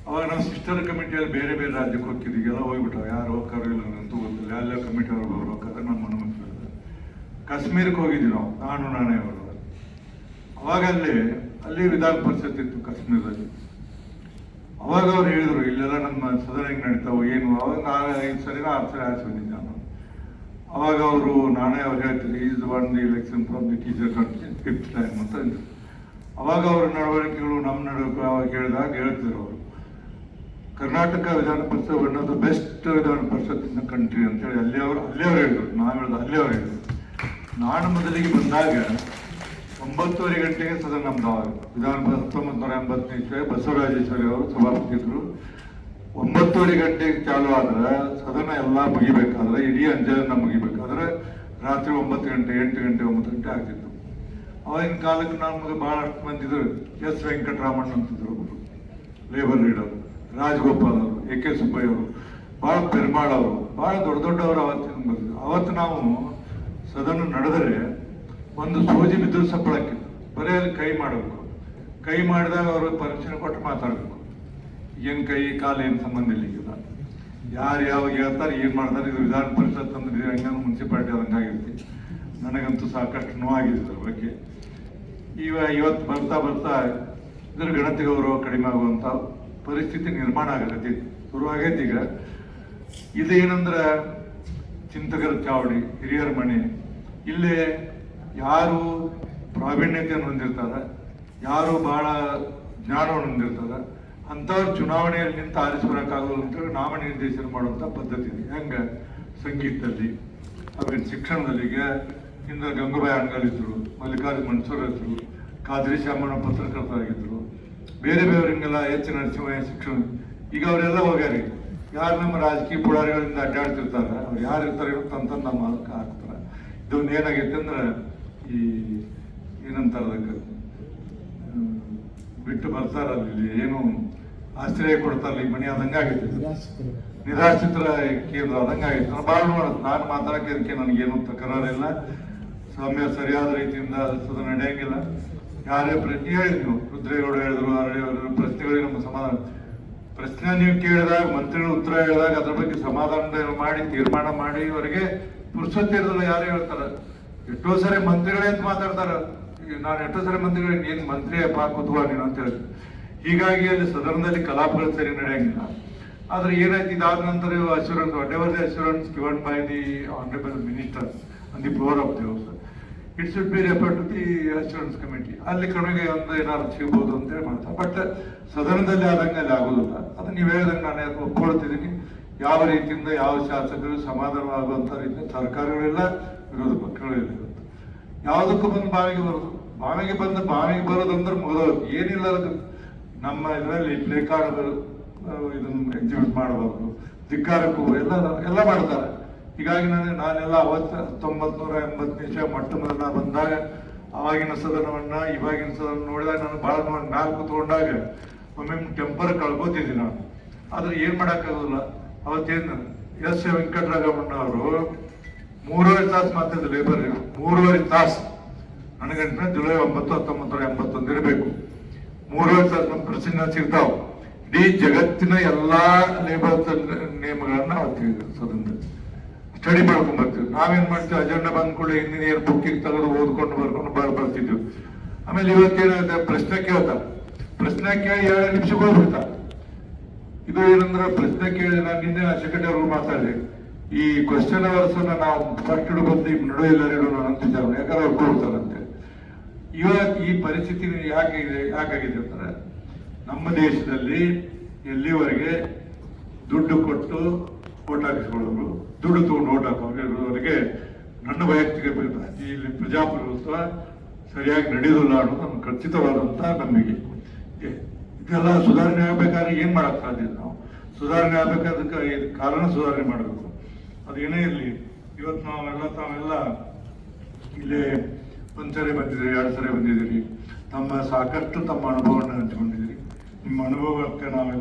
ಅವಾಗ ನಾವು ಸಿಸ್ಟರ್ ಕಮಿಟಿಯಲ್ಲಿ ಬೇರೆ ಬೇರೆ ರಾಜ್ಯಕ್ಕೆ ಹೋಗ್ತಿದ್ದೀವಿ, ಎಲ್ಲ ಹೋಗ್ಬಿಟ್ಟಾವ, ಯಾರು ಹೋಗ್ತಾರೋ ಇಲ್ಲ ಅಂತೂ ಗೊತ್ತಿಲ್ಲ. ಎಲ್ಲ ಕಮಿಟಿ ಅವ್ರು ಹೋಗ್ಬೇಕಾದ್ರೆ ನಮ್ಮ ಅನುಮತಿ ಹೇಳಿದ್ರು. ಕಾಶ್ಮೀರಕ್ಕೆ ಹೋಗಿದ್ವಿ ನಾವು, ನಾನೇ ಅವರು. ಅವಾಗ ಅಲ್ಲಿ ವಿಧಾನ ಪರಿಷತ್ ಇತ್ತು ಕಾಶ್ಮೀರದಲ್ಲಿ. ಅವಾಗ ಅವ್ರು ಹೇಳಿದ್ರು, ಇಲ್ಲೆಲ್ಲ ನಮ್ಮ ಸದನ ಹೆಂಗೆ ನಡೀತಾವೆ ಏನು. ಅವಾಗ ನಾನು 5 ಸರಿ 6 ಸರಿ ಆಯ್ತು ಬಂದಿದ್ದೆ ನಾನು. ಅವಾಗ ಅವರು ನಾನೇ ಅವ್ರು ಹೇಳ್ತಿದ್ರು, is one the election from the teacher countries 5th time ಅಂತ ಅಂದ್ರು. ಅವಾಗ ಅವ್ರ ನಡವಳಿಕೆಗಳು ನಮ್ಮ ನಡವಳಿಕೆ ಅವಾಗ ಹೇಳ್ತಿದ್ರು ಅವರು, ಕರ್ನಾಟಕ ವಿಧಾನ ಪರಿಷತ್ ಒನ್ ಆಫ್ ದ ಬೆಸ್ಟ್ ವಿಧಾನ ಪರಿಷತ್ ಇನ್ ದ ಕಂಟ್ರಿ ಅಂತೇಳಿ ಅಲ್ಲೇ ಅವ್ರು ಹೇಳಿದ್ರು. ನಾವು ಹೇಳಿದ್ರು ಅಲ್ಲೇ ಅವ್ರು ಹೇಳಿದ್ರು. ನಾನು ಮೊದಲಿಗೆ ಬಂದಾಗ 9:30 ಗಂಟೆಗೆ ಸದನ ನಮ್ದು. ವಿಧಾನ 1980 ಇಸ್ವಿ ಬಸವರಾಜೇಶ್ವರಿ ಅವರು ಸಭಾಪತಿ ಇದ್ರು. 9:30 ಗಂಟೆಗೆ ಚಾಲು ಆದ್ರೆ ಸದನ ಎಲ್ಲ ಮುಗಿಬೇಕಾದ್ರೆ, ಇಡೀ ಅಂಜನ ಮುಗಿಬೇಕಾದ್ರೆ ರಾತ್ರಿ 9 ಗಂಟೆ 8 ಗಂಟೆ 9 ಗಂಟೆ ಆಗ್ತಿತ್ತು. ಅವಾಗಿನ ಕಾಲಕ್ಕೆ ನಮ್ಗೆ ಬಹಳಷ್ಟು ಮಂದಿ ಇದ್ರು. ಎಸ್ ವೆಂಕಟರಾಮಣ್ಣ ಅಂತಿದ್ರು ಒಬ್ಬರು ಲೇಬರ್ ಲೀಡರ್, ರಾಜಗೋಪಾಲ್ ಅವರು, AK ಸುಬ್ಬಯ್ಯ ಅವರು, ಭಾಳ ಪೆರ್ಮಾಳ್ ಅವರು, ಭಾಳ ದೊಡ್ಡವರು ಅವತ್ತಿನ ಬಂದಿದ್ರು. ಅವತ್ತು ನಾವು ಸದನ ನಡೆದರೆ ಒಂದು ಸೂಜಿ ಬಿದ್ದರೂ ಸಪ್ಪಳಕ್ಕಿತ್ತು. ಬರೀ ಅಲ್ಲಿ ಕೈ ಮಾಡಬೇಕು. ಕೈ ಮಾಡಿದಾಗ ಅವರು ಪರ್ಮಿಷನ್ ಕೊಟ್ಟು ಮಾತಾಡಬೇಕು. ಏನು ಕೈ ಕಾಲು ಏನು ಸಂಬಂಧ ಇಲ್ಲ. ಈಗ ಯಾರು ಯಾವಾಗ ಹೇಳ್ತಾರೆ ಏನು ಮಾಡ್ತಾರೆ. ಇದು ವಿಧಾನ ಪರಿಷತ್ ಅಂದ್ರೆ ಹಂಗ ಮುನ್ಸಿಪಾಲ್ಟಿ ಆದಂಗಾಗಿರ್ತಿ. ನನಗಂತೂ ಸಾಕಷ್ಟು ನೋವಾಗಿದೆ ಇದ್ರ ಬಗ್ಗೆ. ಇವತ್ತು ಬರ್ತಾ ಬರ್ತಾ ಇದ್ರ ಗಣತಿ ಗೌರವ ಕಡಿಮೆ ಆಗುವಂಥ ಪರಿಸ್ಥಿತಿ ನಿರ್ಮಾಣ ಆಗತ್ತೆ, ಶುರುವಾಗೈತಿ. ಈಗ ಇದೇನಂದ್ರೆ ಚಿಂತಕರ ಚಾವಡಿ, ಹಿರಿಯರ ಮನೆ, ಇಲ್ಲೇ ಯಾರು ಪ್ರಾವೀಣ್ಯತೆಯನ್ನು ಹೊಂದಿರ್ತಾರೆ, ಯಾರು ಬಹಳ ಜ್ಞಾನವನ್ನು ಹೊಂದಿರ್ತಾರೆ ಅಂಥವ್ರು ಚುನಾವಣೆಯಲ್ಲಿ ನಿಂತು ಆರಿಸ್ಬರೋಕ್ಕಾಗಲ್ಲ ಅಂತೇಳಿ ನಾಮನಿರ್ದೇಶನ ಮಾಡುವಂಥ ಪದ್ಧತಿ ಇದೆ. ಹೆಂಗೆ ಸಂಗೀತದಲ್ಲಿ, ಆಮೇಲೆ ಶಿಕ್ಷಣದಲ್ಲಿ. ಈಗ ಹಿಂದೆ ಗಂಗೂಬಾಯಿ ಅಣ್ಗಲ್ ಇದ್ರು, ಮಲ್ಲಿಕಾರ್ಜುನ ಮನ್ಸೂರ್ ಇದ್ರು, ಖಾದ್ರಿ ಶ್ಯಾಮಣ್ಣ ಪತ್ರಕರ್ತರಾಗಿದ್ದರು, ಬೇರೆ ಬೇರೆಯವರಿಂಗೆಲ್ಲ H ನರಸಿಂಹಯ್ಯ ಶಿಕ್ಷಣ. ಈಗ ಅವರೆಲ್ಲ ಹೋಗ್ಯಾರಿ. ಯಾರು ನಮ್ಮ ರಾಜಕೀಯ ಪುಡಾರಿಗಳಿಂದ ಅಡ್ಡಾಡ್ತಿರ್ತಾರೆ, ಅವ್ರು ಯಾರು ಇರ್ತಾರೆ ಅಂತ ನಮ್ಮ ಮಾಲಕ ಹಾಕ್ತಾರೆ. ಇದೊಂದು ಏನಾಗೈತೆ ಅಂದ್ರೆ ಈ ಏನಂತಾರೆ ಅದಕ್ಕೆ ಬಿಟ್ಟು ಬರ್ತಾರಲ್ಲ, ಇಲ್ಲಿ ಏನು ಆಶ್ರಯ ಕೊಡ್ತಾರಲ್ಲ, ಈ ಮನೆ ಆದಂಗೆ ಆಗೈತೆ, ನಿರಾಶ್ರಿತರ ಕೇಂದ್ರ ಆದಂಗೆ ಆಗೈತೆ. ನಾನು ಭಾಳ ಮಾಡೋದು, ನಾನು ಮಾತಾಡೋಕೆ ಅದಕ್ಕೆ ನನಗೇನು ತಕರಾರಿಲ್ಲ. ಸೌಮ್ಯ ಸರಿಯಾದ ರೀತಿಯಿಂದ ಸದನ ನಡೆಯಂಗಿಲ್ಲ. ಯಾರೇ ಪ್ರಶ್ನೆ ಹೇಳಿದ್ರು, ನೀವು ರುದ್ರೇಗೌಡ ಹೇಳಿದ್ರು, ಅರಳಿಯವರು ಪ್ರಶ್ನೆಗಳಿಗೆ ನಮ್ಮ ಸಮಾಧಾನ. ಪ್ರಶ್ನೆ ನೀವು ಕೇಳಿದಾಗ ಮಂತ್ರಿಗಳು ಉತ್ತರ ಹೇಳಿದಾಗ ಅದ್ರ ಬಗ್ಗೆ ಸಮಾಧಾನ ಮಾಡಿ ತೀರ್ಮಾನ ಮಾಡಿ ಇವರಿಗೆ ಪುರುಷತ್ವ ಇರೋದಿಲ್ಲ. ಯಾರು ಹೇಳ್ತಾರೆ, ಎಷ್ಟೋ ಸರಿ ಮಂತ್ರಿಗಳೇ ಅಂತ ಮಾತಾಡ್ತಾರೆ. ನಾನು ಎಷ್ಟೋ ಸರಿ ಮಂತ್ರಿಗಳಿಗೆ ಏನು ಮಂತ್ರಿ ಕೂತ್ಕೋ ನೀನು ಅಂತ ಹೇಳ್ತೀನಿ. ಹೀಗಾಗಿ ಅಲ್ಲಿ ಸದನದಲ್ಲಿ ಕಲಾಪಗಳು ಸರಿ ನಡೆಯಂಗಿಲ್ಲ. ಆದ್ರೆ ಏನಾಯ್ತು, ಇದಾದ ನಂತರ assurance, whatever the assurance given by the honourable minister on the floor of the house, it should be refer to the assurance committee. ಅಲ್ಲಿ ಕಡೆಗೆ ಒಂದು ಏನಾದ್ರು ಸಿಗ್ಬೋದು ಅಂತೇಳಿ ಮಾಡ್ತಾರೆ. ಬಟ್ ಸದನದಲ್ಲಿ ಆದಂಗೆ ಅಲ್ಲಿ ಆಗೋದಿಲ್ಲ. ಅದು ನೀವು ಹೇಳಿದಂಗೆ ನಾನು ಒಪ್ಕೊಳ್ತಿದ್ದೀನಿ. ಯಾವ ರೀತಿಯಿಂದ ಯಾವ ಶಾಸಕರು ಸಮಾಧಾನವಾಗುವಂಥ ರೀತಿಯ ಸರ್ಕಾರಗಳೆಲ್ಲ ವಿರೋಧ ಪಕ್ಷಗಳು ಇಲ್ಲ. ಯಾವುದಕ್ಕೂ ಬಂದು ಬಾವಿಗೆ ಬರೋದಂದ್ರೆ ಮುಗಿದೋದು. ಏನಿಲ್ಲ, ಅದು ನಮ್ಮ ಇದರಲ್ಲಿ ಪ್ಲೇ ಕಾರ್ಡ್ಗಳು ಇದನ್ನು ಎಕ್ಸಿಬಿಟ್ ಮಾಡಬಾರ್ದು, ಧಿಕ್ಕಾರಕ್ಕೂ ಎಲ್ಲ ಮಾಡ್ತಾರೆ. ಹೀಗಾಗಿ ನಾನೆಲ್ಲ 1980 ಮೊಟ್ಟ ಮೊದಲ ಬಂದಾಗ ಅವಾಗಿನ ಸದನವನ್ನ ಇವಾಗಿನ ಸದನ ನೋಡಿದಾಗ ನಾನು ಭಾಳ ಮ್ಯಾಲ ಕೂತ್ಕೊಂಡಾಗ ಒಮ್ಮೆ ಟೆಂಪರ್ ಕಳ್ಕೊತಿದ್ದೆ ನಾನು. ಆದ್ರೆ ಏನ್ ಮಾಡೋಕ್ಕಾಗೋದಿಲ್ಲ. ಅವತ್ತೇನು S ವೆಂಕಟರಾಮಣ್ಣ ಅವರು 3.5 ತಾಸು ಮಾತಾಡಿದ್ರು ಲೇಬರ್, 3.5 ತಾಸು. ನನಗಂటే ಜುಲೈ 9, 1981 ಇರಬೇಕು. 3.5 ತಾಸು ನಮ್ಮ ಪ್ರಶ್ನೆ ಸಿಗ್ತಾವ. ಇಡೀ ಜಗತ್ತಿನ ಎಲ್ಲಾ ಲೇಬರ್ ನಿಯಮಗಳನ್ನ ಅವತ್ತಿದ್ರು ಸದನದಲ್ಲಿ ಸ್ಟಡಿ ಮಾಡ್ಕೊಂಡ್ ಬರ್ತೀವಿ. ನಾವೇನ್ ಮಾಡ್ತೀವಿ, ಅಜೆಂಡಾ ಬಂದ್ ಕೂಡ ಹಿಂದಿನ ಏರ್ ಬುಕ್ಕಿಗೆ ತೆಗೆದು ಓದ್ಕೊಂಡು ಬರ್ತಿದ್ವಿ. ಆಮೇಲೆ ಇವತ್ತೇನಾಗುತ್ತೆ, ಪ್ರಶ್ನೆ ಕೇಳ್ತಾರೆ. ಪ್ರಶ್ನೆ ಕೇಳಿ 2 ನಿಮಿಷಕ್ಕೆ ಹೋಗ್ಬಿಡ್ತಾರೆ. ಇದು ಏನಂದ್ರೆ ಪ್ರಶ್ನೆ ಕೇಳಿ ನಾನು ನಿನ್ನೆ ಸೆಕ್ರೆಟರಿ ಅವ್ರಿಗೆ ಮಾತಾಡಿದೆ. ಈ ಕ್ವಶನ್ ಅವರ್ಸ್ ನಾವು ಫಸ್ಟ್ ಬಂದು ನಡುವೆ ಎಲ್ಲ ಇಡೋಣ ಅಂತಿದ್ದಾವೆ, ಯಾಕಂದ್ರೆ ಅವ್ರು ಕೊಡ್ತಾರಂತೆ. ಇವತ್ತು ಈ ಪರಿಸ್ಥಿತಿ ಯಾಕಾಗಿದೆ ಅಂದ್ರೆ, ನಮ್ಮ ದೇಶದಲ್ಲಿ ಎಲ್ಲಿವರೆಗೆ ದುಡ್ಡು ಕೊಟ್ಟು ಓಟ್ ಹಾಕಿಸ್ಕೊಳ್ಳೋರು, ದುಡ್ಡು ತಗೊಂಡು ಓಟ್ ಹಾಕೋರಿಗೆ ನನ್ನ ವೈಯಕ್ತಿಕ ಇಲ್ಲಿ ಪ್ರಜಾಪ್ರಭುತ್ವ ಸರಿಯಾಗಿ ನಡೆಯೋದಿಲ್ಲ ಅನ್ನೋದು ನಮ್ಮ ಖಚಿತವಾದಂಥ ನಂಬಿಕೆ. ಇದೆಲ್ಲ ಸುಧಾರಣೆ ಆಗ್ಬೇಕಾದ್ರೆ ಏನ್ ಮಾಡಕ್ ಸಾಧ್ಯ? ನಾವು ಸುಧಾರಣೆ ಆಗ್ಬೇಕಾದಕ್ಕೆ ಕಾರಣ ಸುಧಾರಣೆ ಮಾಡಬೇಕು. ಅದೇನೇ ಇರಲಿ, ಇವತ್ತು ತಾವೆಲ್ಲ ಇಲ್ಲೇ 1 ಸರಿ ಬಂದಿದ್ದೀರಿ, 2 ಸರಿ ಬಂದಿದ್ದೀರಿ. ಸಾಕಷ್ಟು ತಮ್ಮ ಅನುಭವವನ್ನು ಹಂಚಿಕೊಂಡಿದ್ದೀರಿ. ನಿಮ್ಮ ಅನುಭವಕ್ಕೆ ನಾವೆಲ್ಲ